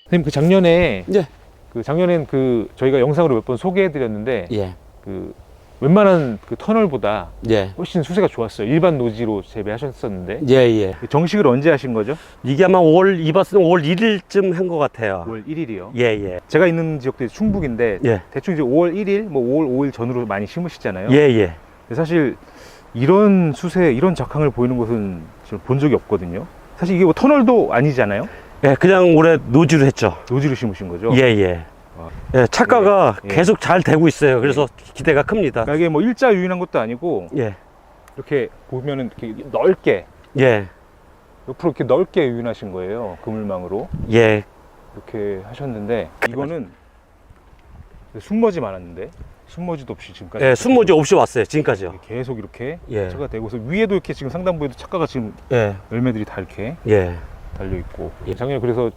선생님 그 작년에 예. 그 작년엔 그 저희가 영상으로 몇 번 소개해드렸는데 예. 그 웬만한 그 터널보다 예. 훨씬 수세가 좋았어요. 일반 노지로 재배하셨었는데 예, 예. 정식을 언제 하신 거죠? 이게 아마 이 밭은 5월 1일쯤 한 것 같아요. 5월 1일이요. 예, 예. 제가 있는 지역도 충북인데 예. 대충 이제 5월 1일, 뭐 5월 5일 전후로 많이 심으시잖아요. 예, 예. 근데 사실 이런 수세, 이런 작황을 보이는 곳은 지금 본 적이 없거든요. 사실 이게 뭐 터널도 아니잖아요. 예, 그냥 올해 노지로 했죠. 노지로 심으신 거죠. 예, 예. 아. 예, 착과가 예. 계속 잘 되고 있어요. 그래서 기대가 큽니다. 그러니까 이게 뭐 일자 유인한 것도 아니고 예. 이렇게 보면은 이렇게 넓게 예. 옆으로 이렇게 넓게 유인하신 거예요. 그물망으로 예. 이렇게 하셨는데 이거는 순머지 많았는데 순머지도 없이 지금까지 예, 순모지 없이 왔어요. 지금까지요. 계속 이렇게 예. 착화가 되고서 위에도 이렇게 지금 상단부에도 착화가 지금 예. 열매들이 다 이렇게 예. 달려 있고 예. 작년에 그래서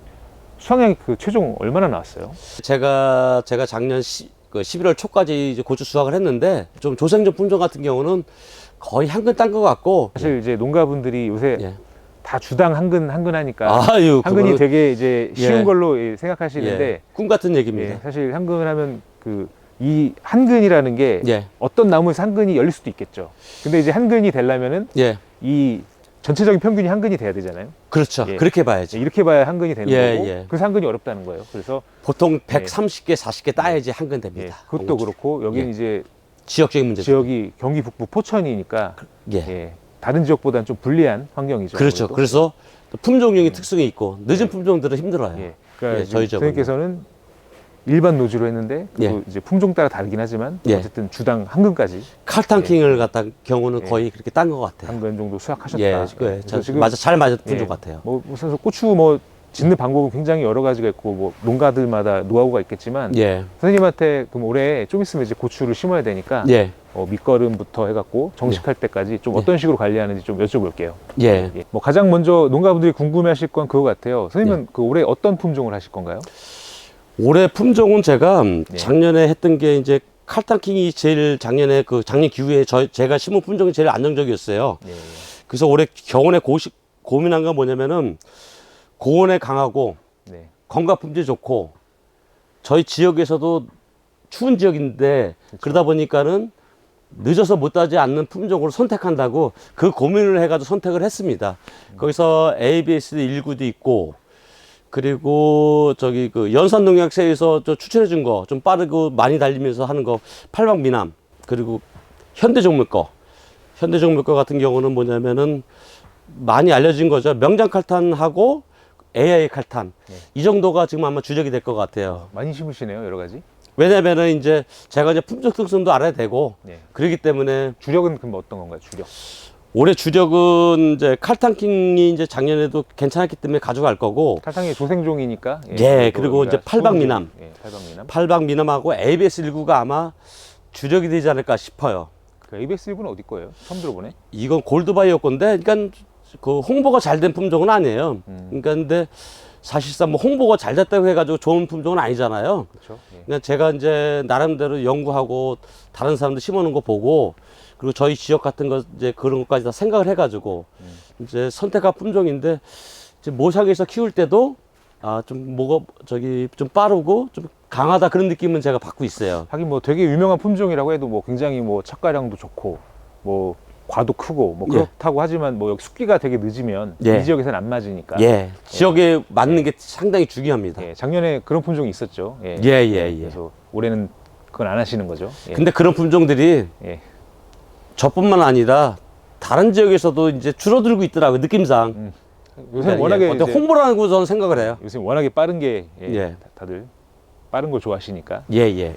수확량이 그 최종 얼마나 나왔어요? 제가 작년 11월 초까지 이제 고추 수확을 했는데 좀 조생종 품종 같은 경우는 거의 한근 딴 것 같고 사실 이제 농가분들이 요새 예. 다 주당 한근 하니까 아유, 한근이 그거는- 되게 이제 쉬운 예. 걸로 생각하시는데 예. 꿈 같은 얘기입니다. 예, 사실 한근을 하면 이 한근이라는 게 예. 어떤 나무에서 한근이 열릴 수도 있겠죠. 근데 이제 한근이 되려면은 예. 이 전체적인 평균이 한근이 돼야 되잖아요. 그렇죠. 예. 그렇게 봐야지. 이렇게 봐야 한근이 되는 예, 거고 예. 그래서 한근이 어렵다는 거예요. 그래서 보통 130개, 40개 따야지 한근 예, 됩니다. 그것도 그렇고 여기는 예. 이제 지역적인 문제죠. 지역이 경기 북부 포천이니까 예. 예, 다른 지역보다는 좀 불리한 환경이죠. 그렇죠. 아무래도. 그래서 또 품종형이 특성이 있고 늦은 예. 품종들은 힘들어요. 예, 그러니까 예, 저희 지역은. 선생님께서는 일반 노지로 했는데 그리고 예. 이제 품종 따라 다르긴 하지만 예. 어쨌든 주당 한근까지 칼탄킹을 갖다 경우는 예. 거의 그렇게 딴 것 같아요. 한근 정도 수확하셨다. 예, 그래서 예. 지금 맞아, 잘 맞은 품종 예. 같아요. 뭐 우선 고추 뭐 짓는 방법은 굉장히 여러 가지가 있고 뭐 농가들마다 노하우가 있겠지만 예, 선생님한테 그럼 올해 좀 있으면 이제 고추를 심어야 되니까 예, 밑거름부터 해갖고 정식할 때까지 좀 예. 어떤 식으로 관리하는지 좀 여쭤볼게요. 예. 예. 뭐 가장 먼저 농가분들이 궁금해하실 건 그거 같아요. 선생님은 그 올해 어떤 품종을 하실 건가요? 올해 품종은 제가 예. 작년에 했던 게 이제 칼탄킹이 제일 작년에 작년 기후에 제가 심은 품종이 제일 안정적이었어요. 예. 그래서 올해 겨울에 고민한 건 뭐냐면은 고온에 강하고 네. 건강 품질 좋고 저희 지역에서도 추운 지역인데 그러다 보니까는 늦어서 못 따지 않는 품종으로 선택한다고 그 고민을 해가지고 선택을 했습니다. 거기서 ABS 19도 있고 그리고 연산농약사에서 추천해 준 거 좀 빠르고 많이 달리면서 하는 거 팔방 미남 그리고 현대종물 거 같은 경우는 뭐냐면은 많이 알려진 거죠. 명장 칼탄하고 AI 칼탄 네. 이 정도가 지금 아마 주력이 될 것 같아요. 많이 심으시네요, 여러 가지. 왜냐면은 이제 제가 이제 품종 특성도 알아야 되고 네. 그렇기 때문에 주력은 그럼 어떤 건가요? 주력. 올해 주력은 이제 칼탄킹이 이제 작년에도 괜찮았기 때문에 가져갈 거고 탈상의 조생종이니까. 예, 그리고 이제 팔방미남. 예, 팔방미남. 팔방 미남하고 ABS 19가 아마 주력이 되지 않을까 싶어요. 그 ABS 1부는 어디 거예요? 처음 들어보네. 이건 골드바이오 건데, 그러니까 그 홍보가 잘 된 품종은 아니에요. 그러니까 근데 사실상 뭐 홍보가 잘 됐다고 해가지고 좋은 품종은 아니잖아요. 그렇죠. 예. 그냥 제가 이제 나름대로 연구하고 다른 사람들 심어놓은 거 보고 그리고 저희 지역 같은 거 이제 그런 것까지 다 생각을 해가지고 이제 선택한 품종인데 이제 모상에서 키울 때도 좀 좀 빠르고 좀 강하다 그런 느낌은 제가 받고 있어요. 하긴 뭐 되게 유명한 품종이라고 해도 뭐 굉장히 뭐 착과량도 좋고 뭐 과도 크고 뭐 예. 그렇다고 하지만 뭐 여기 숙기가 되게 늦으면 예. 이 지역에서는 안 맞으니까. 예, 지역에 맞는 게 상당히 중요합니다. 예, 작년에 그런 품종이 있었죠. 예. 예. 그래서 올해는 그건 안 하시는 거죠. 예. 근데 그런 품종들이 예. 저뿐만 아니라 다른 지역에서도 이제 줄어들고 있더라고요, 느낌상. 요새 그러니까 워낙에 어떤 이제 홍보라고 저는 생각을 해요. 요새 워낙에 빠른 게 예. 다들 빠른 걸 좋아하시니까. 예.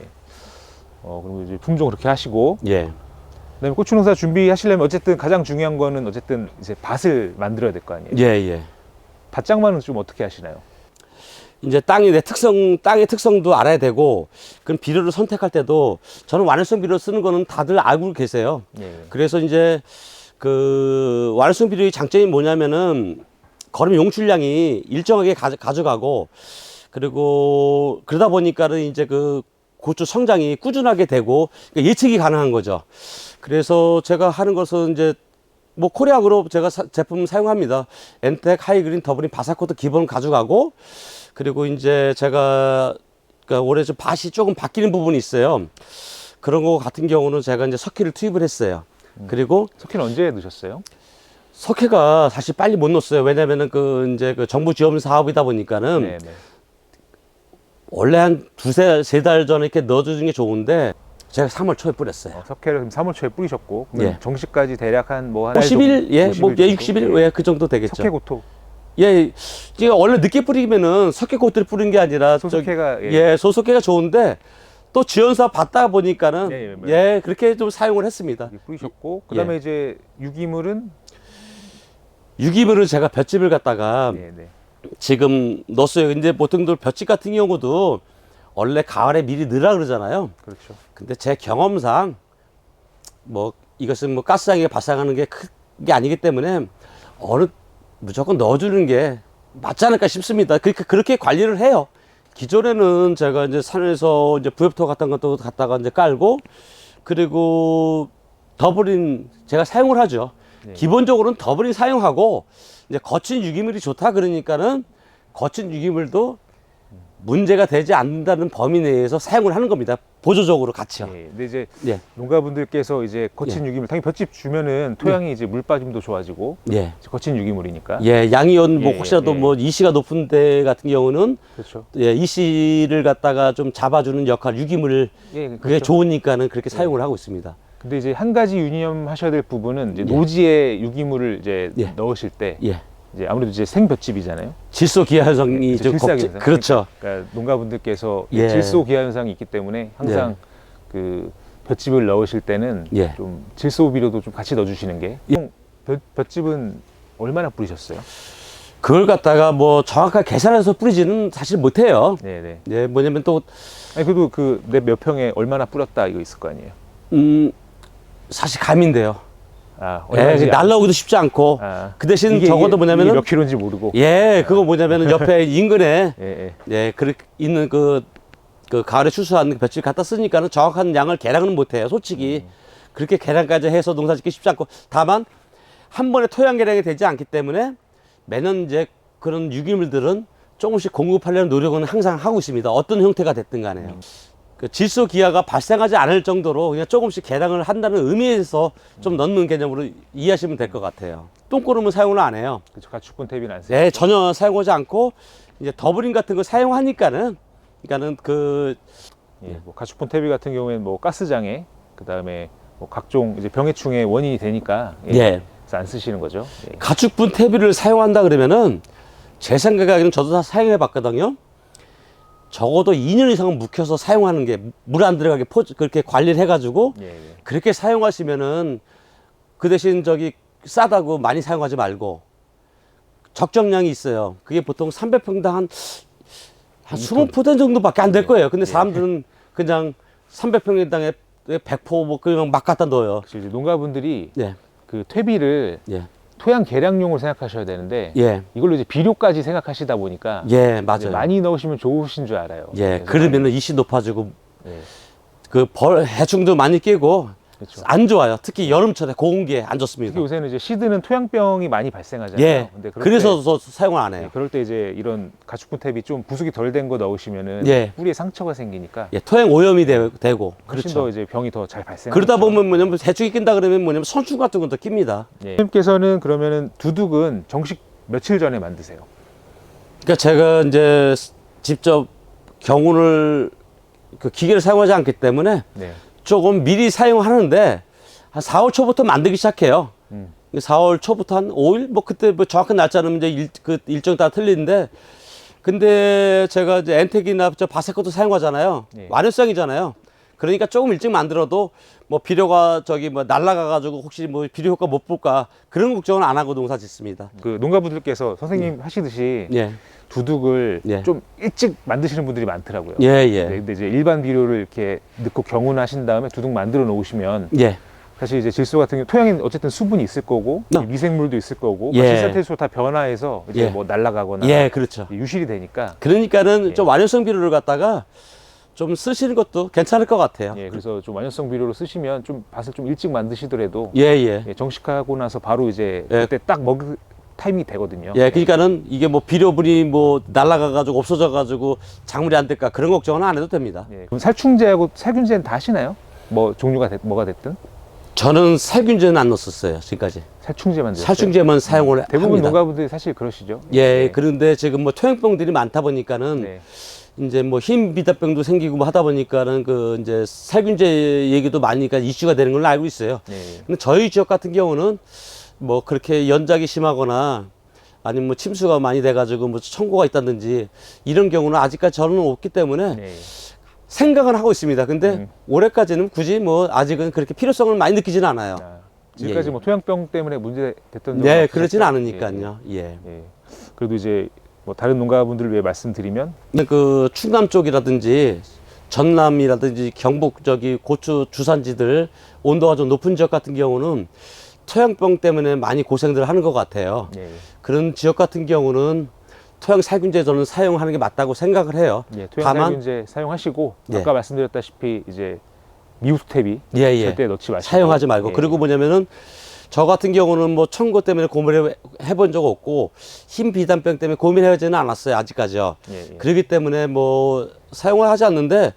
그리고 이제 품종 그렇게 하시고 예. 그다음에 고추 농사 준비하시려면 어쨌든 가장 중요한 거는 어쨌든 이제 밭을 만들어야 될 거 아니에요. 예. 밭장만은 좀 어떻게 하시나요? 이제 땅의 특성도 알아야 되고, 그럼 비료를 선택할 때도 저는 완화성 비료 쓰는 거는 다들 알고 계세요. 예. 그래서 이제 그 완화성 비료의 장점이 뭐냐면은 거름 용출량이 일정하게 가져가고, 그리고 그러다 보니까는 이제 그 고추 성장이 꾸준하게 되고 그러니까 예측이 가능한 거죠. 그래서 제가 하는 것은 이제 뭐 코리아그로 제가 제품 사용합니다. 엔텍, 하이그린, 더블인, 바사코트 기본 가져가고, 그리고 이제 제가 그러니까 올해 좀 밭이 조금 바뀌는 부분이 있어요. 그런 거 같은 경우는 제가 이제 석회를 투입을 했어요. 그리고 석회는 언제 넣으셨어요? 석회가 사실 빨리 못 넣었어요. 왜냐면은 이제 정부 지원 사업이다 보니까는 네. 원래 한 세 달 전에 이렇게 넣어주는 게 좋은데 제가 3월 초에 뿌렸어요. 석회를 그럼 3월 초에 뿌리셨고, 그러면 예. 정식까지 대략 한 50일, 예, 50일 60일, 예, 그 정도 되겠죠. 석회 고토. 예, 이게 원래 늦게 뿌리면은 석회 꽃들을 뿌린 게 아니라 소석회가 예, 소석회가 좋은데 또 지원사 받다 보니까는 예, 예, 그렇게 좀 사용을 했습니다. 뿌리셨고, 그다음에 예. 이제 유기물은 유기물은 제가 볏짚을 갖다가 네. 지금 넣었어요. 근데 보통들 볏짚 같은 경우도 원래 가을에 미리 넣으라 그러잖아요. 그렇죠. 근데 제 경험상 뭐 이것은 뭐 가스장에 발생하는 게 큰 게 아니기 때문에 무조건 넣어주는 게 맞지 않을까 싶습니다. 그렇게 관리를 해요. 기존에는 제가 이제 산에서 이제 부엽토 같은 것도 갖다가 이제 깔고, 그리고 더블인 제가 사용을 하죠. 네. 기본적으로는 더블인 사용하고, 이제 거친 유기물이 좋다 그러니까는 거친 유기물도 문제가 되지 않는다는 범위 내에서 사용을 하는 겁니다. 보조적으로 같이요. 예. 근데 이제 예. 농가분들께서 이제 거친 유기물, 당연히 볏짚 주면은 토양이 이제 물 빠짐도 좋아지고, 예. 거친 유기물이니까. 예, 양이온 뭐 예, 혹시라도 예. 뭐 이시가 높은 데 같은 경우는 그렇죠. 예, 이시를 갖다가 좀 잡아주는 역할, 유기물 예, 그게 그렇죠. 좋으니까는 그렇게 사용을 하고 있습니다. 근데 이제 한 가지 유념하셔야 될 부분은 이제 예. 노지에 유기물을 이제 예. 넣으실 때 예, 이제 아무래도 이제 생볏짚이잖아요. 질소 기하 현상이 좀 질소기하 현상. 그렇죠. 그러니까 농가분들께서 예. 질소 기하 현상이 있기 때문에 항상 그 볏짚을 넣으실 때는 예. 좀 질소 비료도 좀 같이 넣어주시는 게. 예. 볏짚은 얼마나 뿌리셨어요? 그걸 갖다가 뭐 정확하게 계산해서 뿌리지는 사실 못해요. 네네. 예, 뭐냐면 또 아니 그래도 그 내 몇 평에 얼마나 뿌렸다 이거 있을 거 아니에요. 사실 감인데요. 아, 예, 얼마인지 날라오기도 쉽지 않고 아. 그 대신 이게 적어도 이게 뭐냐면은 몇 킬로인지 모르고. 예, 그거 뭐냐면은 옆에 인근에 예. 예, 있는 그 가을에 추수한 볏짚 갖다 쓰니까는 정확한 양을 계량은 못해요, 솔직히. 그렇게 계량까지 해서 농사 짓기 쉽지 않고, 다만 한 번에 토양 계량이 되지 않기 때문에 매년 이제 그런 유기물들은 조금씩 공급하려는 노력은 항상 하고 있습니다. 어떤 형태가 됐든 간에요. 그 질소 기하가 발생하지 않을 정도로 그냥 조금씩 계량을 한다는 의미에서 좀 넣는 개념으로 이해하시면 될 것 같아요. 똥꼬름은 사용을 안 해요. 그렇죠. 가축분 탭이는 안 써요. 네, 전혀 사용하지 않고 이제 더블인 같은 거 사용하니까는 예, 뭐 가축분 탭이 같은 경우에는 뭐 가스장애, 그 다음에 뭐 각종 이제 병해충의 원인이 되니까 예. 그래서 안 쓰시는 거죠. 예. 가축분 퇴비를 사용한다 그러면은 제 생각에는 저도 다 사용해 봤거든요. 적어도 2년 이상은 묵혀서 사용하는 게 물 안 들어가게 그렇게 관리를 해가지고 예. 그렇게 사용하시면은 그 대신 싸다고 많이 사용하지 말고 적정량이 있어요. 그게 보통 300평당 한 20% 정도밖에 안 될 거예요. 근데 사람들은 그냥 300평당에 100포 뭐 그냥 막 갖다 넣어요. 그래서 이제 농가분들이 예, 그 퇴비를 예, 토양 계량용으로 생각하셔야 되는데 예, 이걸로 이제 비료까지 생각하시다 보니까 예, 이제 맞아요. 많이 넣으시면 좋으신 줄 알아요. 예, 그래서 그러면은 이시 높아지고 예, 해충도 많이 끼고 그렇죠. 안 좋아요. 특히 여름철에 고온기에 안 좋습니다. 특히 요새는 이제 시드는 토양병이 많이 발생하잖아요. 예, 근데 그럴 그래서 때, 저 사용을 안 예, 해요. 그럴 때 이제 이런 가축분 탭이 좀 부숙이 덜 된 거 넣으시면은 예. 뿌리에 상처가 생기니까 예, 토양 오염이 되고 훨씬 그렇죠. 더 이제 병이 더 잘 발생하죠. 그러다 보면 뭐냐면 해충이 낀다 그러면 뭐냐면 선충 같은 것도 낍니다. 예. 선생님께서는 그러면은 두둑은 정식 며칠 전에 만드세요? 그러니까 제가 이제 직접 경운을 그 기계를 사용하지 않기 때문에 네. 조금 미리 사용하는데 한 4월 초부터 만들기 시작해요. 4월 초부터 한 5일? 뭐 그때 뭐 정확한 날짜는 이제 그 일정 따라 틀리는데, 근데 제가 이제 엔텍이나 저 바세코도 사용하잖아요. 예. 완효성이잖아요. 그러니까 조금 일찍 만들어도 뭐 비료가 뭐 날아가가지고 혹시 뭐 비료 효과 못 볼까 그런 걱정은 안 하고 농사 짓습니다. 그 농가분들께서 선생님 하시듯이 예. 두둑을 예. 좀 일찍 만드시는 분들이 많더라고요. 예, 네, 예. 근데 이제 일반 비료를 이렇게 넣고 경운하신 다음에 두둑 만들어 놓으시면 예. 사실 이제 질소 같은 경우 토양에 어쨌든 수분이 있을 거고 미생물도 있을 거고 예. 질산태소 다 변화해서 이제 예. 뭐 날아가거나 예, 그렇죠. 유실이 되니까 그러니까는 예. 좀 완효성 비료를 갖다가 좀 쓰시는 것도 괜찮을 것 같아요. 예, 그래서 좀 완연성 비료로 쓰시면 좀 밭을 좀 일찍 만드시더라도 예, 예. 예, 정식하고 나서 바로 이제 예. 그때 딱 먹을 타이밍이 되거든요. 예, 그러니까는 이게 뭐 비료분이 뭐 날아가가지고 없어져가지고 작물이 안 될까 그런 걱정은 안 해도 됩니다. 예, 그럼 살충제하고 살균제는 다 하시나요? 뭐 종류가 뭐가 됐든 저는 살균제는 안 넣었었어요, 지금까지. 살충제만 드셨어요? 살충제만 사용을 대부분 합니다. 농가분들이 사실 그러시죠. 예, 그런데 지금 뭐 토양병들이 많다 보니까는 네. 이제 뭐 흰 비단병도 생기고 뭐 하다 보니까는 그 이제 살균제 얘기도 많이 이슈가 되는 걸로 알고 있어요. 네. 근데 저희 지역 같은 경우는 뭐 그렇게 연작이 심하거나 아니면 뭐 침수가 많이 돼가지고 뭐 청고가 있다든지 이런 경우는 아직까지 저는 없기 때문에 네. 생각은 하고 있습니다. 근데 올해까지는 굳이 뭐 아직은 그렇게 필요성을 많이 느끼지는 않아요. 아, 지금까지 예, 예. 뭐 토양병 때문에 문제 됐던 적은 네, 없으셨죠? 그러진 예, 않으니까요. 예. 예. 예. 그래도 이제 뭐 다른 농가분들을 위해 말씀드리면 근데 그 충남 쪽이라든지 전남이라든지 경북 저기 고추 주산지들 온도가 좀 높은 지역 같은 경우는 토양병 때문에 많이 고생들 하는 것 같아요. 예. 그런 지역 같은 경우는 토양 살균제 저는 사용하는 게 맞다고 생각을 해요. 예, 토양 다만 살균제 사용하시고 예. 아까 말씀드렸다시피 이제 미우스텝이 예, 예. 절대 넣지 마시고 사용하지 말고 예. 그리고 뭐냐면은 저 같은 경우는 뭐 청고 때문에 고민을 해본 적 없고 흰 비단병 때문에 고민하지는 않았어요 아직까지요. 예, 예. 그렇기 때문에 뭐 사용을 하지 않는데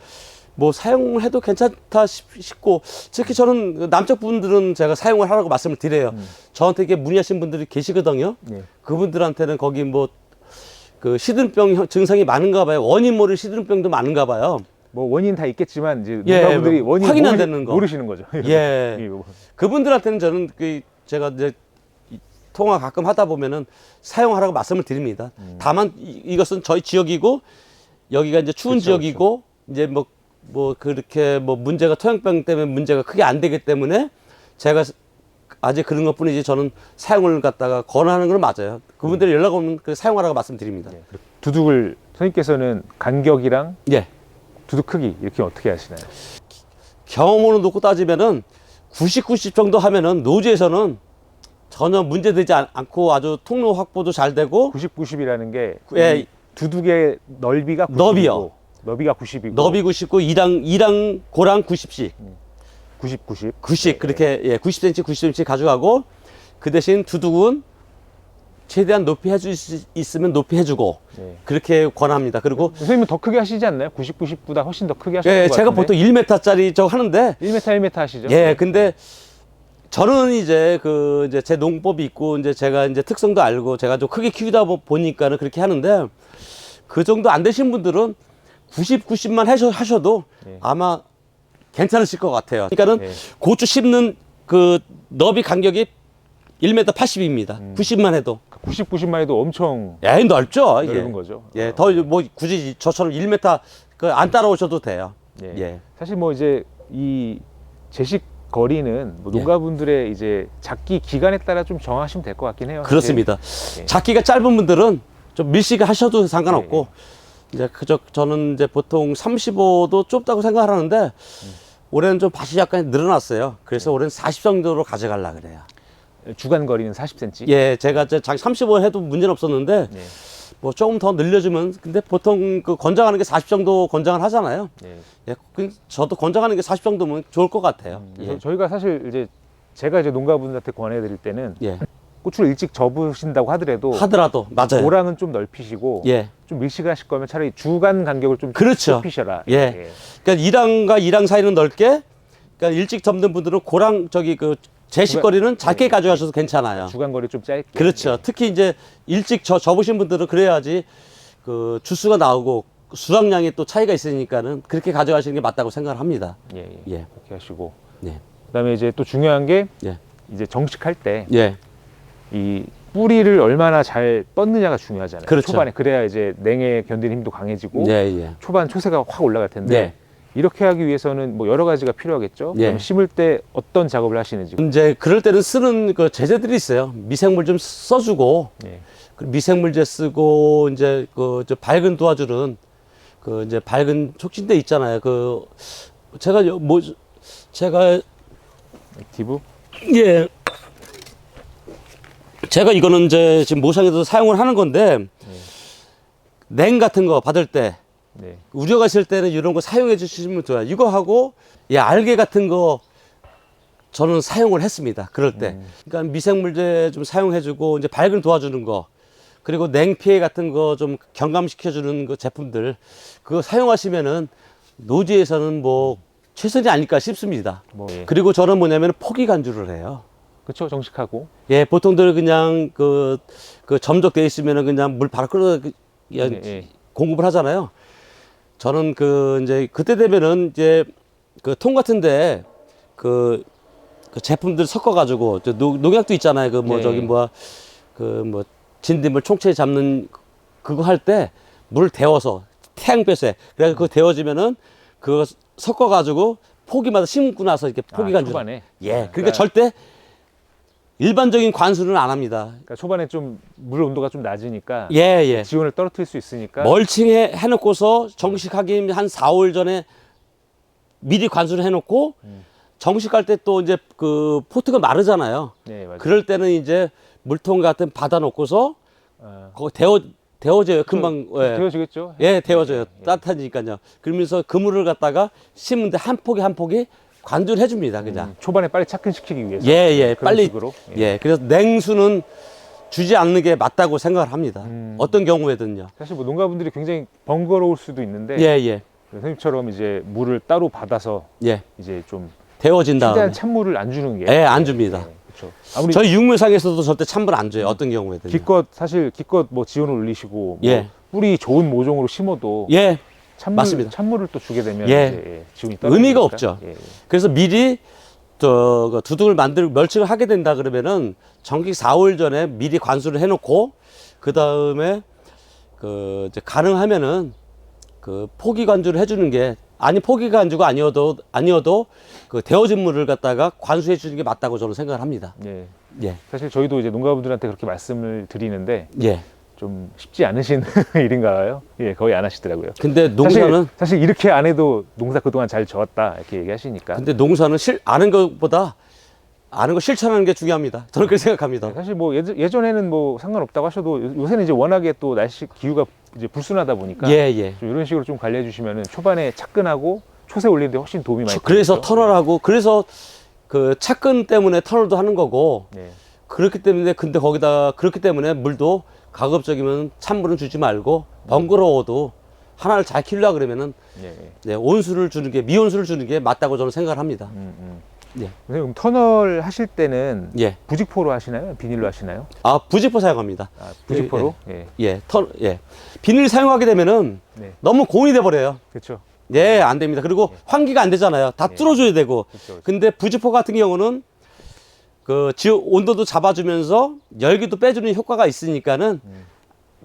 뭐 사용을 해도 괜찮다 싶고 특히 저는 남쪽 분들은 제가 사용을 하라고 말씀을 드려요. 저한테 이게 문의하신 분들이 계시거든요. 예. 그분들한테는 거기 뭐 그 시드름병 증상이 많은가 봐요. 원인 모를 시드름병도 많은가 봐요. 뭐 원인 다 있겠지만 이제 예, 농가분들이 뭐 원인 확인 안 되는 거. 모르시는 거죠. 예. 예, 뭐. 그분들한테는 저는 그 제가 이제 통화 가끔 하다 보면은 사용하라고 말씀을 드립니다. 다만 이것은 저희 지역이고 여기가 이제 추운 그쵸, 지역이고 이제 뭐 그렇게 뭐 문제가 토양병 때문에 문제가 크게 안 되기 때문에 제가 아직 그런 것뿐이지 저는 사용을 갖다가 권하는 건 맞아요. 그분들이 연락 오면 그 사용하라고 말씀드립니다. 예. 두둑을 선생님께서는 간격이랑 예. 두둑 크기 이렇게 어떻게 하시나요? 경험으로 놓고 따지면은 90 정도 하면은 노지에서는 전혀 문제되지 않고 아주 통로 확보도 잘 되고 90이라는 게 예. 이 두둑의 넓이가 90이고 너비요. 너비가 90이고 너비 90고 이랑 고랑 90씩 90 90 그렇게 예, 90cm 90cm 가져가고 그 대신 두둑은 최대한 높이 해줄 수 있으면 높이 해주고 예. 그렇게 권합니다. 그리고 선생님은 더 크게 하시지 않나요? 90보다 훨씬 더 크게 하시는 예, 것 제가 같은데 보통 1m짜리 저거 하는데 1m 하시죠? 예, 근데 저는 이제 그 이제 제 농법이 있고 이제 제가 이제 특성도 알고 제가 좀 크게 키우다 보니까는 그렇게 하는데 그 정도 안 되신 분들은 90만 하셔도 예. 아마 괜찮으실 것 같아요. 그러니까는 예. 고추 심는 그 너비 간격이 1m 80입니다. 90만 해도. 90만 해도 엄청 예, 넓죠. 넓은 예. 거죠. 예, 더 뭐 굳이 저처럼 1m 그 안 따라오셔도 돼요. 예. 예. 사실 뭐 이제 이 제식 거리는 뭐 예. 농가분들의 이제 작기 기간에 따라 좀 정하시면 될 것 같긴 해요. 그렇습니다. 예. 작기가 짧은 분들은 좀 밀식 하셔도 상관없고 이제 그저 저는 이제 보통 35도 좁다고 생각을 하는데 올해는 좀 밭이 약간 늘어났어요. 그래서 올해는 40 정도로 가져가려고 그래요. 주간 거리는 40cm. 예, 제가 이제 장 35 해도 문제는 없었는데 예. 뭐 조금 더 늘려주면 근데 보통 그 권장하는 게 40 정도 권장을 하잖아요. 예. 예, 저도 권장하는 게 40 정도면 좋을 것 같아요. 그래서 예. 저희가 사실 이제 제가 이제 농가분들한테 권해드릴 때는 예. 고추를 일찍 접으신다고 하더라도 하더라도 맞아요. 고랑은 좀 넓히시고 예. 좀 밀식을 하실 거면 차라리 주간 간격을 좀 그렇죠. 좁히셔라. 예. 그러니까 이랑과 이랑 사이는 넓게 그러니까 일찍 접는 분들은 고랑 저기 그 제식거리는 짧게 가져가셔도 괜찮아요. 주간 거리 좀 짧게. 그렇죠. 특히 이제 일찍 접으신 분들은 그래야지 그 주수가 나오고 수확량이 또 차이가 있으니까는 그렇게 가져가시는 게 맞다고 생각을 합니다. 예. 예. 예. 그렇게 하시고. 예. 그다음에 이제 또 중요한 게 예. 이제 정식할 때 예. 이 뿌리를 얼마나 잘 뻗느냐가 중요하잖아요. 그렇죠. 초반에 그래야 이제 냉에 견디는 힘도 강해지고 예, 예. 초반 초세가 확 올라갈 텐데 예. 이렇게 하기 위해서는 뭐 여러 가지가 필요하겠죠. 예. 그럼 심을 때 어떤 작업을 하시는지. 이제 그럴 때는 쓰는 그 제재들이 있어요. 미생물 좀 써주고 예. 그 미생물제 쓰고 이제 그 저 밝은 도와주는 그 이제 밝은 촉진제 있잖아요. 그 제가 디브? 예. 제가 이거는 이제 지금 모상에도 사용을 하는 건데 냉 같은 거 받을 때 네. 우려가실 때는 이런 거 사용해 주시면 좋아요. 이거 하고 알게 같은 거 저는 사용을 했습니다. 그럴 때. 그러니까 미생물제 좀 사용해 주고 이제 발근 도와주는 거, 그리고 냉피해 같은 거 좀 경감시켜 주는 그 제품들, 그거 사용하시면은 노지에서는 뭐 최선이 아닐까 싶습니다. 뭐, 예. 그리고 저는 뭐냐면 포기 간주를 해요. 그쵸, 정식하고. 예, 보통들 그냥 그 점적돼 있으면은 그냥 물 바로 끌어 그냥 예. 공급을 하잖아요. 저는 이제 그때 되면은 이제 그 통 같은데 그 제품들 섞어가지고 농약도 있잖아요. 예. 저기 진딧물 총체 잡는 그거 할 때 물을 데워서 태양볕에 그래서 그거 데워지면은 그거 섞어가지고 포기마다 심고 나서 이렇게 포기 간주. 초반에. 예, 그러니까 절대 일반적인 관수는 안 합니다. 그러니까 초반에 좀 물 온도가 좀 낮으니까 예. 지온을 떨어뜨릴 수 있으니까 해놓고서 정식하기 한 4, 5일 전에 미리 관수를 해놓고 정식할 때 또 이제 그 포트가 마르잖아요. 네, 맞아요. 그럴 때는 이제 물통 같은 받아놓고서 아, 거기 데워져요. 금방. 예. 데워지겠죠? 예, 데워져요. 예. 따뜻하니까요. 그러면서 그물을 갖다가 심는데 한 포기 한 포기 관주를 해줍니다. 그냥. 초반에 빨리 착근시키기 위해서. 예, 그런 빨리. 식으로. 예, 그래서 냉수는 주지 않는 게 맞다고 생각을 합니다. 어떤 경우에든요. 사실 뭐 농가분들이 굉장히 번거로울 수도 있는데 예. 선생님처럼 이제 물을 따로 받아서 예. 이제 좀 데워진 다음에. 최대한 찬물을 안 주는 게. 예, 안 줍니다. 그렇죠. 아무리 저희 육묘상에서도 절대 찬물 안 줘요. 어떤 경우에든. 기껏 뭐 지온을 올리시고 뭐 예. 뿌리 좋은 모종으로 심어도 예. 찬물을 또 주게 되면 예. 이제 지온이 떨어지니까. 의미가 없죠. 예. 그래서 미리 두둑을 멀칭을 하게 된다 그러면은 정기 4, 5일 전에 미리 관수를 해놓고 그 다음에 이제 가능하면은 포기 관주를 해주는 게 포기 관주가 아니어도 그 데워진 물을 갖다가 관수해 주는 게 맞다고 저는 생각을 합니다. 예. 예. 사실 저희도 이제 농가분들한테 그렇게 말씀을 드리는데 예. 좀 쉽지 않으신 일인가요? 예, 거의 안 하시더라고요. 근데 농사는 사실 이렇게 안 해도 농사 그동안 잘 져왔다 이렇게 얘기하시니까. 근데 농사는 아는 것보다 아는 거 실천하는 게 중요합니다. 저는 그렇게 생각합니다. 사실 뭐 예전에는 뭐 상관없다고 하셔도 요새는 이제 워낙에 또 날씨 기후가 이제 불순하다 보니까 예. 좀 이런 식으로 좀 관리해 주시면은 초반에 착근하고 초세 올리는데 훨씬 도움이 많이 그래서 되겠죠. 터널하고 그래서 착근 때문에 터널도 하는 거고 네. 그렇기 때문에 물도 가급적이면 찬물은 주지 말고 번거로워도 하나를 잘 키우려 그러면은 예. 온수를 주는 게 미온수를 주는 게 맞다고 저는 생각을 합니다. 예. 선생님 터널 하실 때는 예. 부직포로 하시나요? 비닐로 하시나요? 부직포 사용합니다. 부직포로? 예. 비닐 사용하게 되면은 네. 너무 고온이 돼 버려요. 그렇죠. 예, 안 됩니다. 그리고 환기가 안 되잖아요. 다 뚫어줘야 되고. 그쵸. 근데 부직포 같은 경우는 온도도 잡아주면서 열기도 빼주는 효과가 있으니까는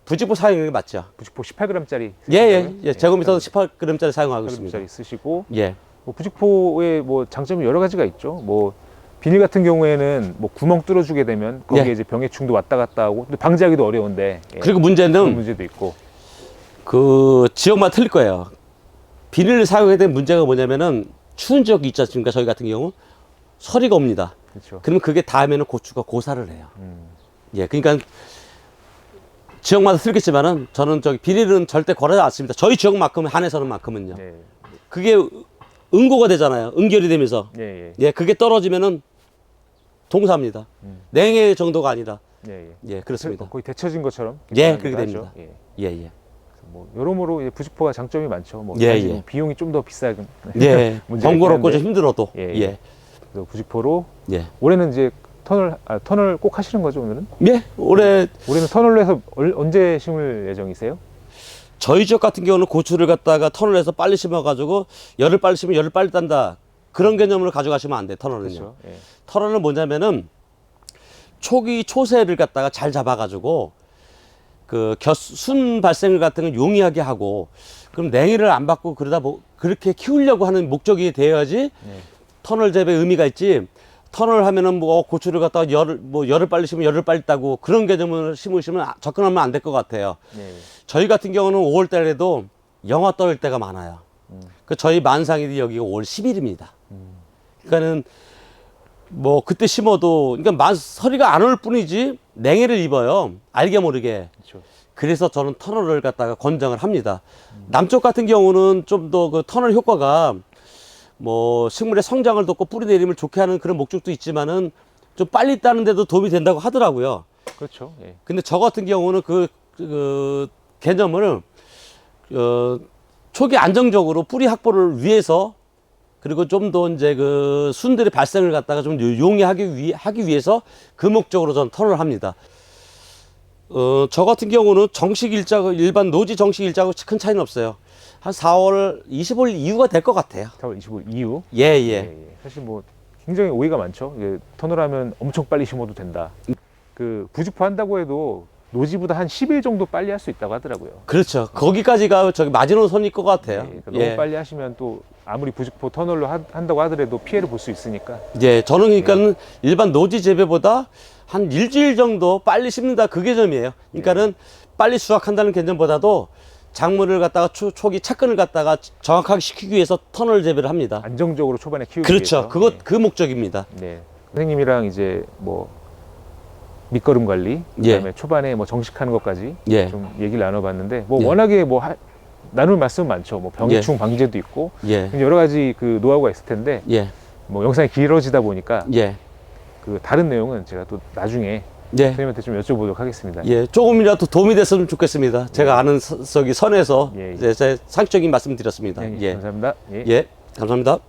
부직포 사용이 맞죠. 부직포 18g짜리. 예. 제곱미터 18g짜리 사용하고 있습니다. 18g짜리 쓰시고. 예. 뭐 부직포의 뭐 장점이 여러 가지가 있죠. 뭐 비닐 같은 경우에는 뭐 구멍 뚫어주게 되면 거기에 예. 이제 병해충도 왔다 갔다 하고 또 방지하기도 어려운데. 예. 그리고 그런 문제는 문제도 있고. 지역마다 틀릴 거예요. 비닐을 사용하게 된 문제가 뭐냐면은 추운 지역이 있지 않습니까? 저희 같은 경우 서리가 옵니다. 그렇죠. 그러면 그게 닿으면 고추가 고사를 해요. 예, 그러니까 지역마다 틀리겠지만은 저는 비닐은 절대 걸어지 않습니다. 저희 지역만큼 한해서는만큼은요. 예. 그게 응고가 되잖아요. 응결이 되면서. 예. 예, 그게 떨어지면은 동사입니다. 냉해 정도가 아니라. 예. 예, 그렇습니다. 거의 데쳐진 것처럼. 예, 느껴지기도 그렇게 하죠. 됩니다. 예. 예. 뭐 여러모로 이제 부직포가 장점이 많죠. 뭐 예, 사실 예. 비용이 좀 더 비싸긴. 예. 문제가 번거롭고 있긴 좀 한데. 힘들어도. 예. 예. 그래서 부직포로 예. 올해는 이제 터널 꼭 하시는 거죠 오늘은? 예. 올해는 터널로 해서 언제 심을 예정이세요? 저희 지역 같은 경우는 고추를 갖다가 터널에서 빨리 심어가지고 열을 빨리 심으면 열을 빨리 딴다. 그런 개념으로 가져가시면 안 돼, 터널은요. 그렇죠. 예. 터널은 뭐냐면은 초세를 갖다가 잘 잡아가지고 순 발생을 같은 걸 용이하게 하고 그럼 냉해를 안 받고 그렇게 키우려고 하는 목적이 되어야지 터널 재배의 의미가 있지. 터널 하면은 고추를 갖다가 열을 빨리 심으면 열을 빨리 따고 그런 개념을 심으시면 접근하면 안 될 것 같아요. 예. 저희 같은 경우는 5월 달에도 영하 떨 때가 많아요. 저희 만상일이 여기가 5월 10일입니다. 그러니까는 그때 심어도 그러니까 서리가 안 올 뿐이지 냉해를 입어요. 알게 모르게. 그렇죠. 그래서 저는 터널을 갖다가 권장을 합니다. 남쪽 같은 경우는 좀 더 그 터널 효과가 뭐 식물의 성장을 돕고 뿌리 내림을 좋게 하는 그런 목적도 있지만은 좀 빨리 따는데도 도움이 된다고 하더라고요. 그렇죠. 예. 근데 저 같은 경우는 그 개념을 초기 안정적으로 뿌리 확보를 위해서 그리고 좀 더 이제 그 순들의 발생을 갖다가 좀 하기 위해서 그 목적으로 저는 터널을 합니다. 저 같은 경우는 정식 일자고 일반 노지 정식 일자고 큰 차이는 없어요. 한 4월 25일 이후가 될 것 같아요. 4월 25일 이후. 예, 예. 예. 사실 뭐 굉장히 오해가 많죠. 이게 터널하면 엄청 빨리 심어도 된다. 그 부직포 한다고 해도 노지보다 한 10일 정도 빨리 할 수 있다고 하더라고요. 그렇죠. 거기까지가 저기 마지노선일 것 같아요. 예, 그러니까 너무 빨리 하시면 또 아무리 부직포 터널로 한다고 하더라도 피해를 볼 수 있으니까. 예, 저는 그러니까는 일반 노지 재배보다 한 일주일 정도 빨리 심는다 그 개념이에요. 그러니까는 빨리 수확한다는 개념보다도 작물을 갖다가 초기 착근을 갖다가 정확하게 시키기 위해서 터널 재배를 합니다. 안정적으로 초반에 키우기 그렇죠. 위해서. 그 목적입니다. 네. 선생님이랑 이제 뭐 밑거름 관리, 예. 그다음에 초반에 뭐 정식하는 것까지 예. 좀 얘기를 나눠봤는데 뭐 예. 워낙에 뭐 나눌 말씀 많죠. 뭐 병해충 방제도 있고 예. 여러 가지 그 노하우가 있을 텐데 예. 뭐 영상이 길어지다 보니까 예. 그 다른 내용은 제가 또 나중에 예. 선생님한테 좀 여쭤보도록 하겠습니다. 예. 조금이라도 도움이 됐으면 좋겠습니다. 제가 아는 선에서 예, 예. 이제 제 상적인 말씀 드렸습니다. 예, 예. 감사합니다. 예. 예. 감사합니다.